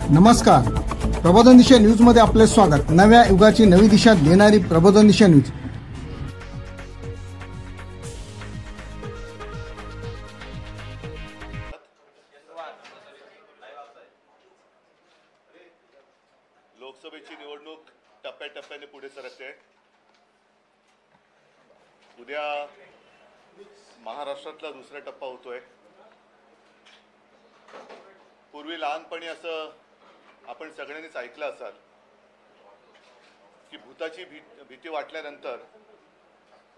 नमस्कार, प्रबोधन दिशा न्यूजमध्ये आपले स्वागत। नव्या युगाची नवी दिशा देणारी प्रबोधन दिशा न्यूज। लोकसभेची निवडणूक टप्प्याटप्प्याने पुढे सरकते। उद्या महाराष्ट्रातला दुसरा टप्पा होतोय। पूर्वी लहानपणी असं आपण सगळ्यांनीच ऐकलं असाल की भूताची भीती वाटल्यानंतर,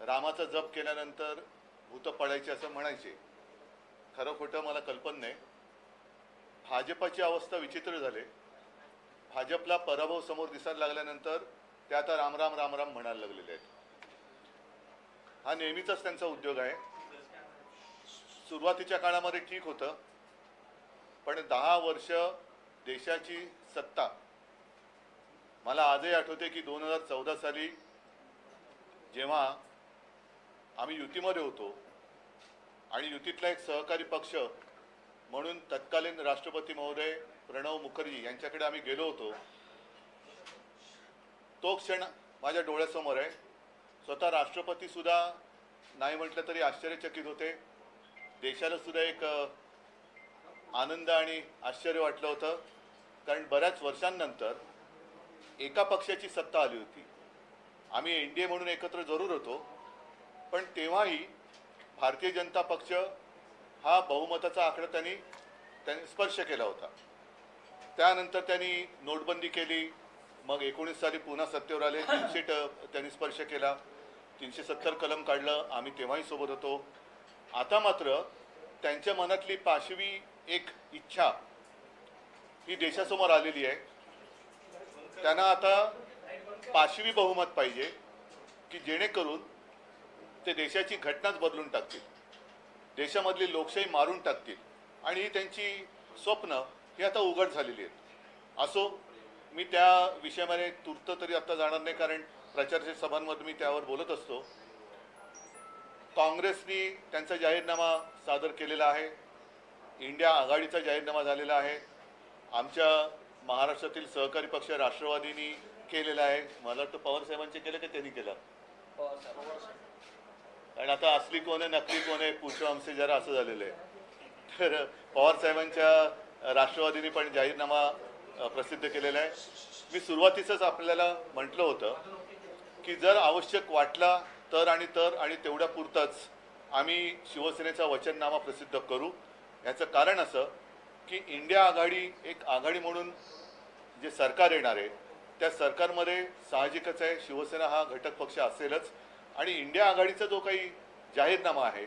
रामाचा जप केल्यानंतर भूत पडायचे असं म्हणायचे। खरं खोटं मला कल्पना नाही। भाजपची अवस्था विचित्र झाली। भाजपला पराभव समोर दिसायला लागल्यानंतर ते आता राम राम राम राम म्हणायला लागलेले आहेत। हा नेहमीचाच त्यांचा उद्योग आहे। सुरुवातीच्या काळामध्ये ठीक होतं, पण 10 वर्ष देशाची सत्ता, मला आजही आठवते की 2014 साली जेव्हा आम्ही युतीमध्ये होतो आणि युतीतला एक सहकारी पक्ष म्हणून तत्कालीन राष्ट्रपती महोदय प्रणव मुखर्जी यांच्याकडे आम्ही गेलो होतो, तो क्षण माझ्या डोळ्यासमोर आहे। स्वतः राष्ट्रपती सुद्धा नाही म्हटलं तरी आश्चर्यचकित होते। देशाला सुद्धा एक आनंद आणि आश्चर्य वाटलं होतं, कारण बऱ्याच वर्षांनंतर एका पक्षाची सत्ता आली होती। आम्ही एनडीए म्हणून एकत्र जरूर होतो, पण तेव्हाही भारतीय जनता पक्ष हा बहुमताचा आकडा त्यांनी स्पर्श केला होता। त्यानंतर त्यांनी नोटबंदी केली, मग 19 साली पुन्हा सत्तेवर आले, 300 त्यांनी स्पर्श केला, 370 कलम काढलं, आम्ही तेव्हाही सोबत होतो। आता मात्र त्यांच्या मनातली पाशवी एक इच्छा ही देशासमोर आलेली आहे। त्यांना आता पाशवी बहुमत पाहिजे की जेणेकरून ते देशाची घटनाच बदलून टाकतील, देशामधली लोकशाही मारून टाकतील, आणि ही त्यांची स्वप्न ही आता उघड झालेली आहेत। असो, मी त्या विषयामध्ये तूर्त तरी आता जाणार नाही, कारण प्रचार सभांमध्ये मी त्यावर बोलत असतो। काँग्रेसनी त्यांचा जाहीरनामा सादर केलेला आहे, इंडिया आघाडीचा जाहीरनामा झालेला आहे, आमच्या महाराष्ट्रातील सहकारी पक्ष राष्ट्रवादीनी केलेला आहे। मला वाटतं पवार साहेबांचे केलं की त्यांनी केलं, कारण आता असली कोण आहे नकली कोण आहे पूछो हमसे जरा असं झालेलं आहे। तर पवार साहेबांच्या राष्ट्रवादीने पण जाहीरनामा प्रसिद्ध केलेला आहे। मी सुरुवातीसच आपल्याला म्हटलं होतं की जर आवश्यक वाटला तर आणि तेवढ्या पुरतच आम्ही शिवसेनेचा वचननामा प्रसिद्ध करू। याचं कारण असं की इंडिया आघाडी एक आघाडी म्हणून जे सरकार येणार आहे त्या सरकारमध्ये साहजिकच आहे शिवसेना हा घटक पक्ष असेलच, आणि इंडिया आघाडीचा जो काही जाहीरनामा आहे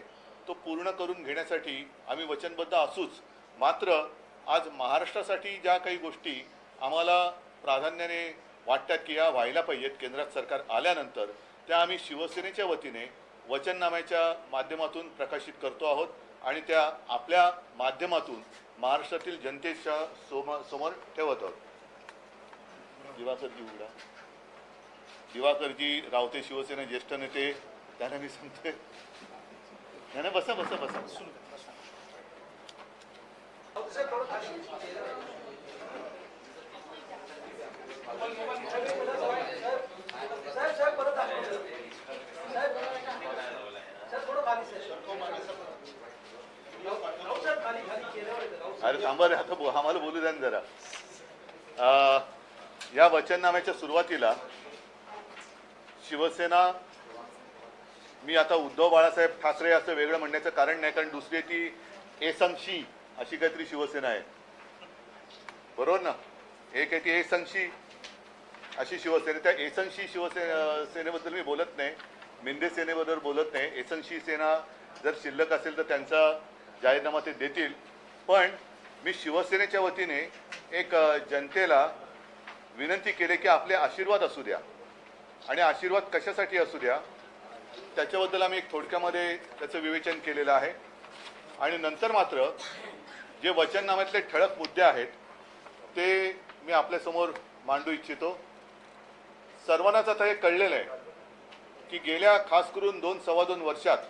तो पूर्ण करून घेण्यासाठी आम्ही वचनबद्ध असूच। मात्र आज महाराष्ट्रासाठी ज्या काही गोष्टी आम्हाला प्राधान्याने वाटतात की या व्हायला पाहिजेत केंद्रात सरकार आल्यानंतर, त्या आम्ही शिवसेनेच्या वतीने वचननाम्याच्या माध्यमातून प्रकाशित करतो आहोत, आणि त्या आपल्या माध्यमातून महाराष्ट्रातील जनतेच्या समोर ठेवत आहोत। दिवाकरजी रावते शिवसेना ज्येष्ठ नेते, त्यांना मी सांगतोय, नाही बसा बसा बसा। अरे थांबा रे, आता आम्हाला बोलू द्या जरा। या वचननाम्याच्या सुरुवातीला शिवसेना, मी आता उद्धव बाळासाहेब ठाकरे असं वेगळं म्हणण्याचं कारण नाही, कारण दुसरी ती एसंशी अशी काहीतरी शिवसेना आहे, बरोबर ना? एक आहे ती एसंशी अशी शिवसेना। त्या एसंशी सेनेबद्दल मी बोलत नाही, मिंदे सेनेबद्दल बोलत नाही। एसंशी सेना जर शिल्लक असेल तर त्यांचा जाहीरनामा ते देतील, पण मी शिवसेनेच्या वतीने एक जनतेला विनंती केली की आपले आशीर्वाद असू द्या, आणि आशीर्वाद कशासाठी असू द्या त्याच्याबद्दल आम्ही एक थोडक्यामध्ये त्याचं विवेचन केलेलं आहे। आणि नंतर मात्र जे वचननाम्यातले ठळक मुद्दे आहेत ते मी आपल्यासमोर मांडू इच्छितो। सर्वांनाच आता हे कळलेलं आहे की गेल्या खास करून 2-2.25 वर्षात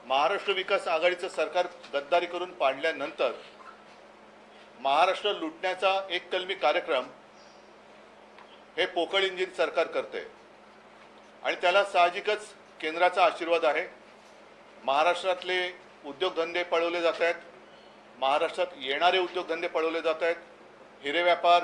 महाराष्ट्र विकास आघाडीचं सरकार गद्दारी करून पाडल्यानंतर महाराष्ट्र लुटण्याचा एक कलमी कार्यक्रम हे पोकळ इंजिन सरकार करते आणि त्याला साहजिकच केंद्राचा आशीर्वाद आहे। महाराष्ट्रातले उद्योगधंदे पळवले जात आहेत, महाराष्ट्रात येणारे उद्योगधंदे पळवले जात आहेत, हिरे व्यापार